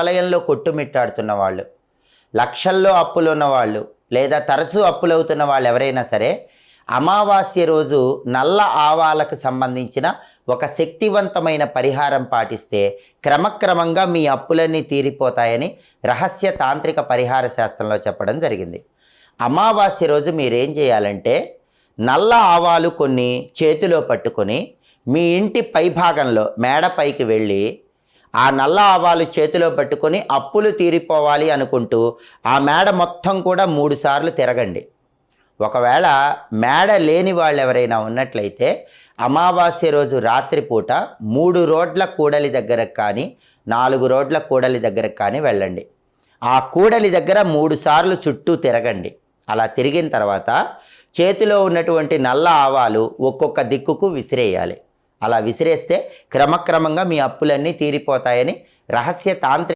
ఆలయంలో కొట్టుమిట్టాడుతున్న వాళ్ళు, లక్షల్లో అప్పులు ఉన్నవాళ్ళు, లేదా తరచూ అప్పులవుతున్న వాళ్ళు ఎవరైనా సరే అమావాస్య రోజు నల్ల ఆవాలకు సంబంధించిన ఒక శక్తివంతమైన పరిహారం పాటిస్తే క్రమక్రమంగా మీ అప్పులన్నీ తీరిపోతాయని రహస్య తాంత్రిక పరిహార శాస్త్రంలో చెప్పడం జరిగింది. అమావాస్య రోజు మీరేం చేయాలంటే నల్ల ఆవాలు కొన్ని చేతిలో పట్టుకొని మీ ఇంటి పైభాగంలో మేడపైకి వెళ్ళి ఆ నల్ల ఆవాలు చేతిలో పట్టుకొని అప్పులు తీరిపోవాలి అనుకుంటూ ఆ మేడ మొత్తం కూడా 3 సార్లు తిరగండి. ఒకవేళ మేడ లేని వాళ్ళు ఎవరైనా ఉన్నట్లయితే అమావాస్య రోజు రాత్రిపూట 3 రోడ్ల కూడలి దగ్గరకు కానీ 4 రోడ్ల కూడలి దగ్గరకు కానీ వెళ్ళండి. ఆ కూడలి దగ్గర 3 సార్లు చుట్టూ తిరగండి. అలా తిరిగిన తర్వాత చేతిలో ఉన్నటువంటి నల్ల ఆవాలు ఒక్కొక్క దిక్కుకు విసిరేయాలి. అలా విసిరేస్తే క్రమక్రమంగా మీ అప్పులన్నీ తీరిపోతాయని రహస్య తాంత్రిక